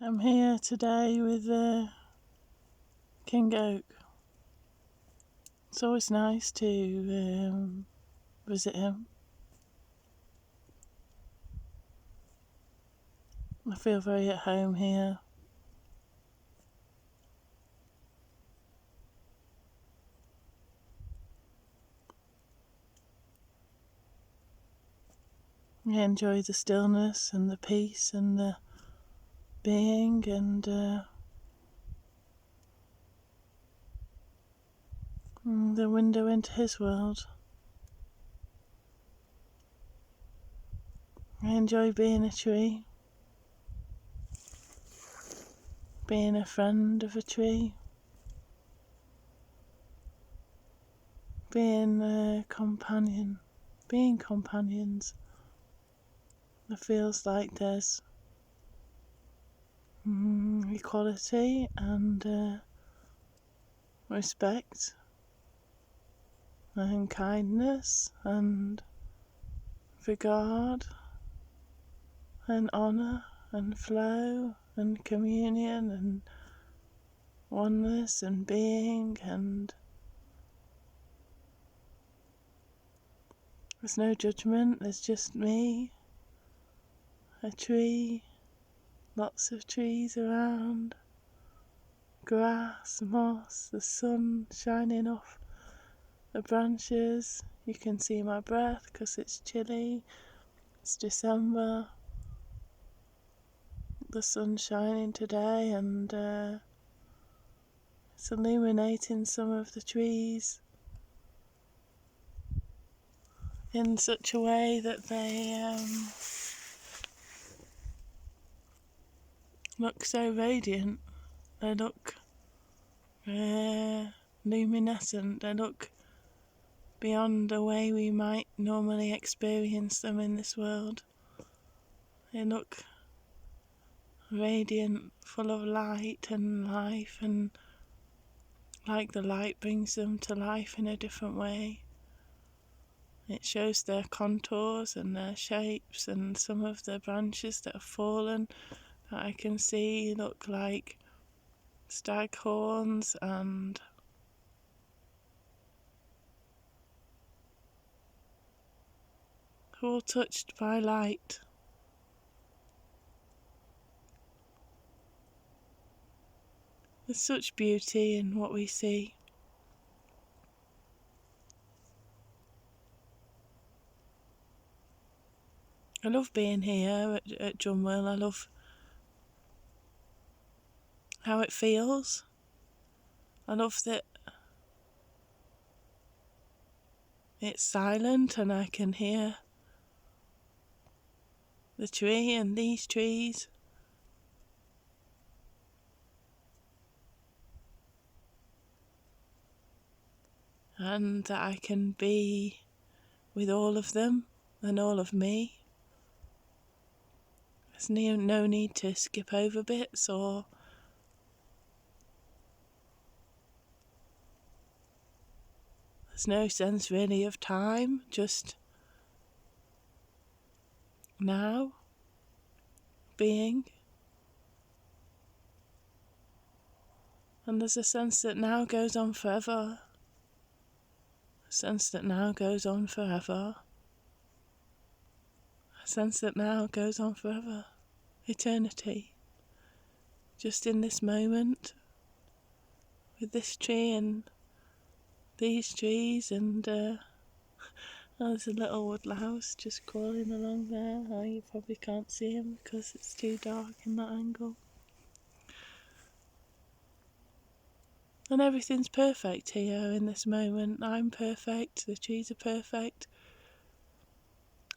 I'm here today with King Oak. It's always nice to visit him. I feel very at home here. I enjoy the stillness and the peace and the being and the window into his world. I enjoy being a tree, being a friend of a tree, being a companion, being companions. It feels like there's equality and respect and kindness and regard and honour and flow and communion and oneness and being, and there's no judgment, there's just me, a tree, lots of trees around, grass, moss, the sun shining off the branches. You can see my breath because it's chilly, it's December, the sun's shining today and it's illuminating some of the trees in such a way that they look so radiant. They look luminescent. They look beyond the way we might normally experience them in this world. They look radiant, full of light and life, and like the light brings them to life in a different way. It shows their contours and their shapes, and some of the branches that have fallen that I can see look like stag horns and all touched by light. There's such beauty in what we see. I love being here at Drumwell. I love how it feels. I love that it's silent and I can hear the tree and these trees. And that I can be with all of them and all of me. There's no need to skip over bits or there's no sense really of time, just now, being. And there's a sense that now goes on forever. A sense that now goes on forever. A sense that now goes on forever. Eternity. Just in this moment, with this tree and these trees and oh, there's a little woodlouse just crawling along there. Oh, you probably can't see him because it's too dark in that angle. And everything's perfect here in this moment. I'm perfect, the trees are perfect.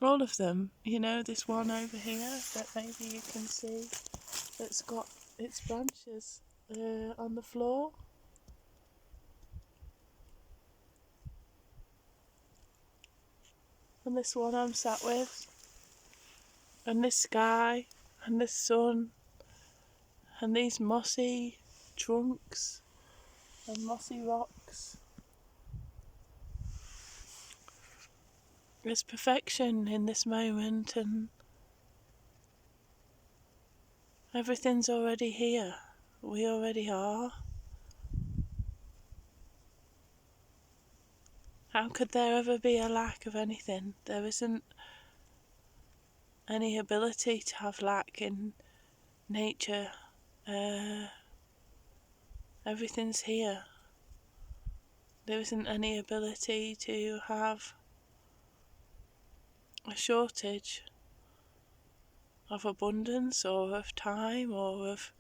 All of them. You know, this one over here that maybe you can see that's got its branches on the floor. And this one I'm sat with. And this sky. And this sun. And these mossy trunks. And mossy rocks. There's perfection in this moment, and Everything's already here. We already are. How could there ever be a lack of anything? There isn't any ability to have lack in nature. Everything's here. There isn't any ability to have a shortage of abundance or of time or of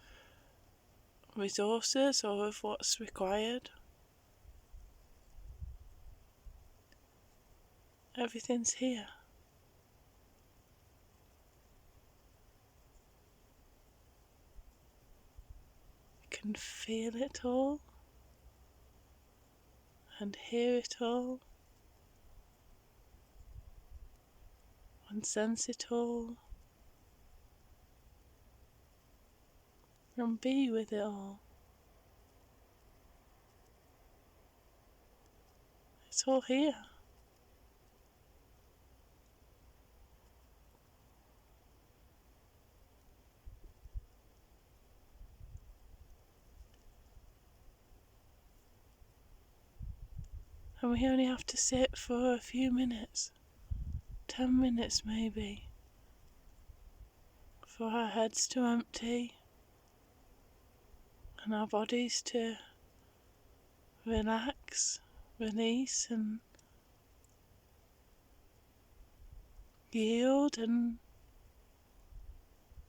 resources or of what's required. Everything's here. You can feel it all and hear it all and sense it all and be with it all. It's all here. And we only have to sit for a few minutes, 10 minutes maybe, for our heads to empty and our bodies to relax, release and yield, and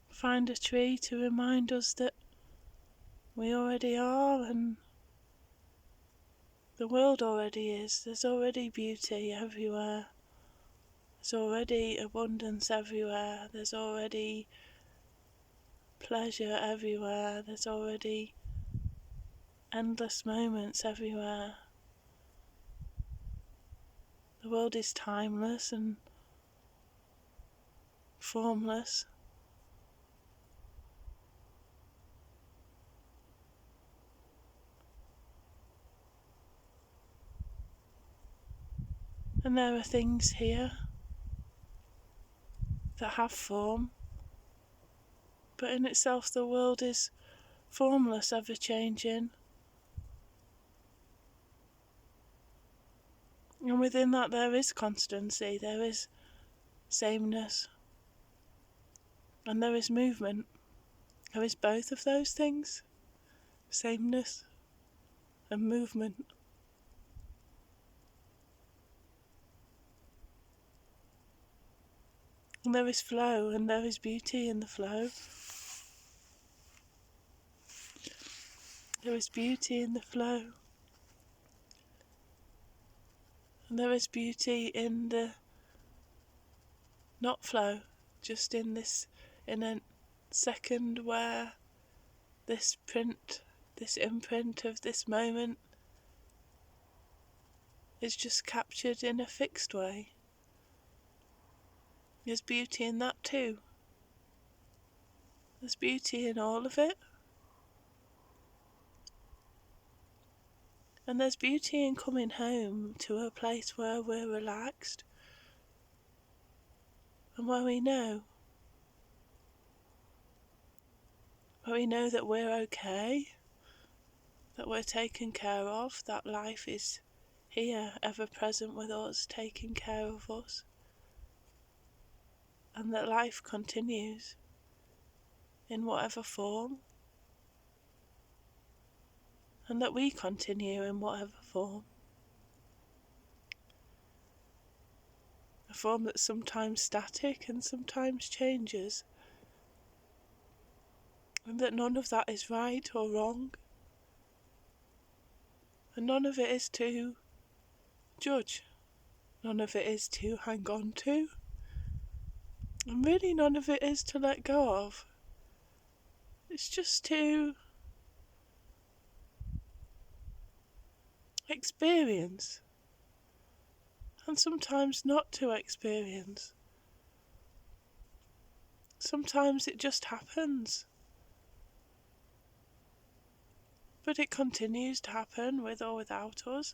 find a tree to remind us that we already are and the world already is. There's already beauty everywhere. There's already abundance everywhere. There's already pleasure everywhere. There's already endless moments everywhere. The world is timeless and formless. And there are things here that have form, but in itself the world is formless, ever changing. And within that there is constancy, there is sameness, and there is movement. There is both of those things, sameness and movement. And there is flow, and there is beauty in the flow. There is beauty in the flow. And there is beauty in the not flow, just in a second where this imprint of this moment is just captured in a fixed way. There's beauty in that too. There's beauty in all of it. And there's beauty in coming home to a place where we're relaxed and where we know that we're okay, that we're taken care of, that life is here, ever present with us, taking care of us, and that life continues in whatever form, and that we continue in whatever form. A form that's sometimes static and sometimes changes, and that none of that is right or wrong, and none of it is to judge, none of it is to hang on to, and really none of it is to let go of. It's just to experience, and sometimes not to experience. Sometimes it just happens, but it continues to happen with or without us.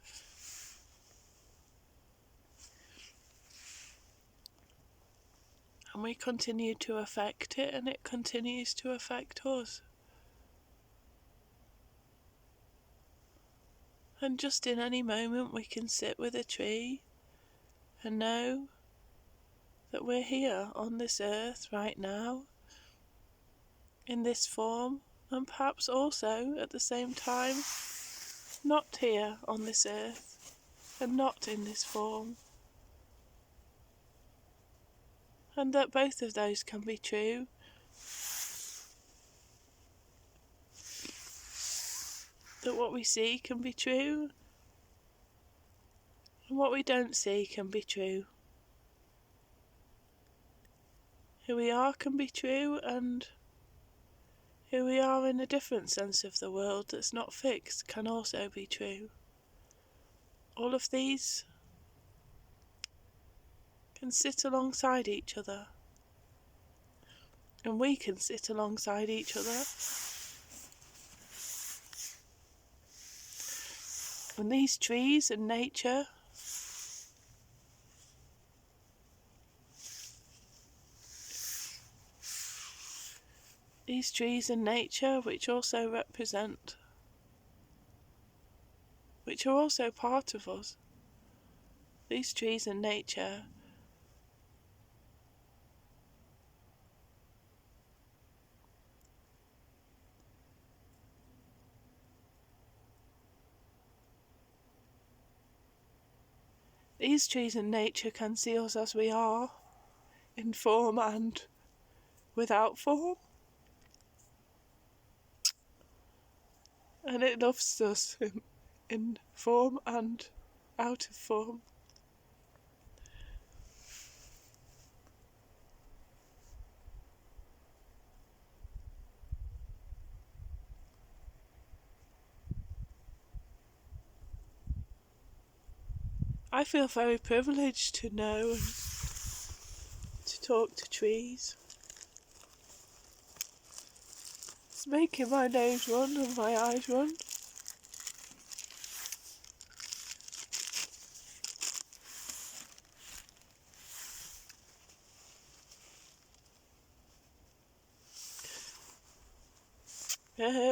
And we continue to affect it, and it continues to affect us. And just in any moment we can sit with a tree and know that we're here on this earth right now, in this form, and perhaps also at the same time not here on this earth and not in this form. And that both of those can be true. That what we see can be true, and what we don't see can be true. Who we are can be true, and who we are in a different sense of the world that's not fixed can also be true. All of these can sit alongside each other, and we can sit alongside each other. And these trees and nature which also represent, which are also part of us, these trees and nature can see us as we are, in form and without form. And it loves us in form and out of form. I feel very privileged to know and to talk to trees. It's making my nose run and my eyes run.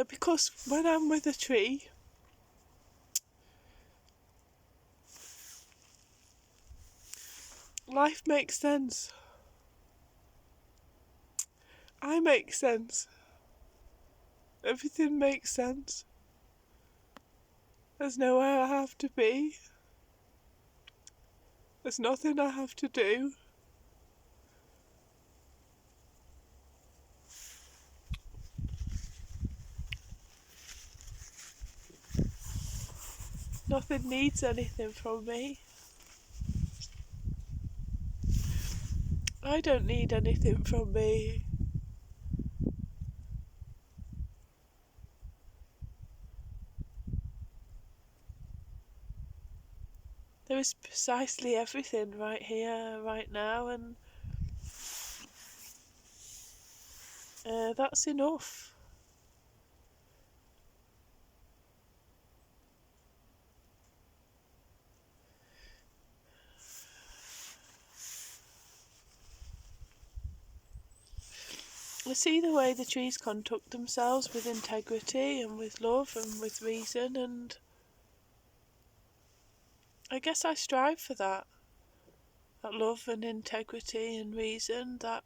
Because when I'm with a tree, life makes sense. I make sense. Everything makes sense. There's nowhere I have to be. There's nothing I have to do. Nothing needs anything from me. I don't need anything from me. There is precisely everything right here, right now, and that's enough. I see the way the trees conduct themselves with integrity and with love and with reason, and I guess I strive for that love and integrity and reason that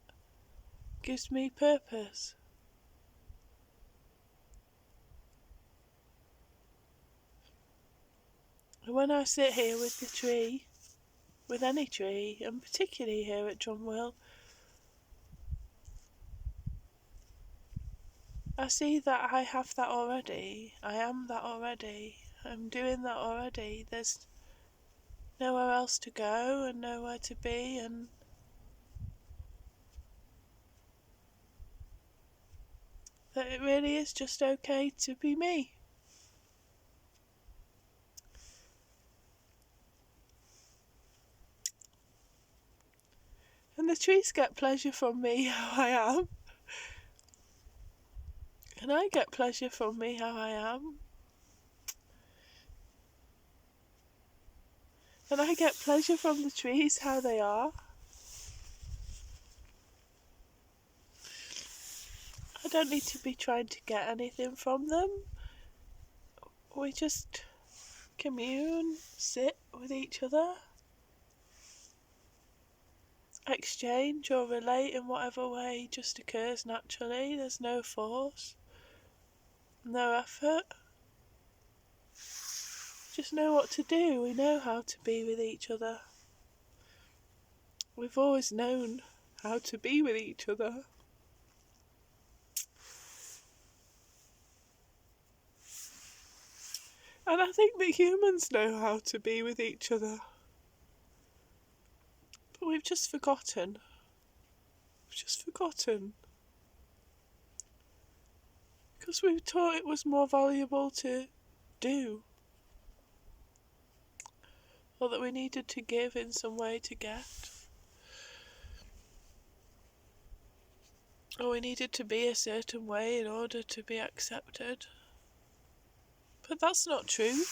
gives me purpose. And when I sit here with the tree, with any tree, and particularly here at Drumwell, I see that I have that already. I am that already. I'm doing that already. There's nowhere else to go and nowhere to be, and that it really is just okay to be me. And the trees get pleasure from me how I am. And I get pleasure from me how I am. And I get pleasure from the trees how they are. don't need to be trying to get anything from them. We just commune, sit with each other, exchange or relate in whatever way just occurs naturally. There's no force, no effort. Just know what to do. We know how to be with each other. We've always known how to be with each other. And I think that humans know how to be with each other. But we've just forgotten. We've just forgotten. Because we thought it was more valuable to do. Or that we needed to give in some way to get. Or we needed to be a certain way in order to be accepted. But that's not true.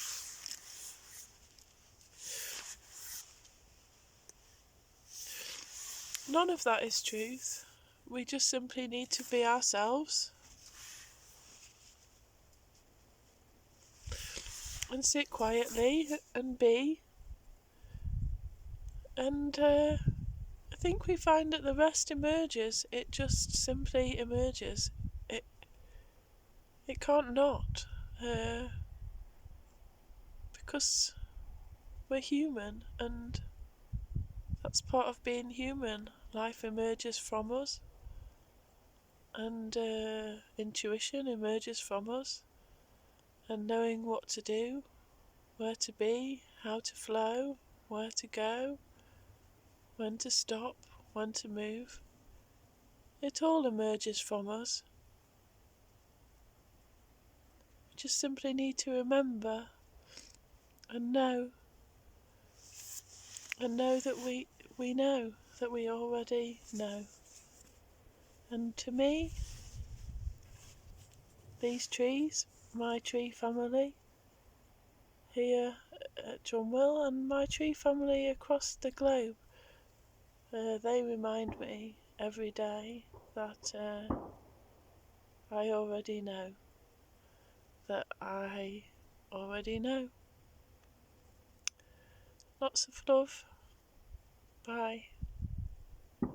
None of that is truth. We just simply need to be ourselves. And sit quietly and be. And I think we find that the rest emerges. It just simply emerges. It can't not. Because we're human, and that's part of being human. Life emerges from us, and intuition emerges from us, and knowing what to do, where to be, how to flow, where to go, when to stop, when to move. It all emerges from us. We just simply need to remember and know that we know that we already know. And to me, these trees, my tree family here at Drumwell, and my tree family across the globe, they remind me every day that I already know. That I already know. Lots of love. Bye.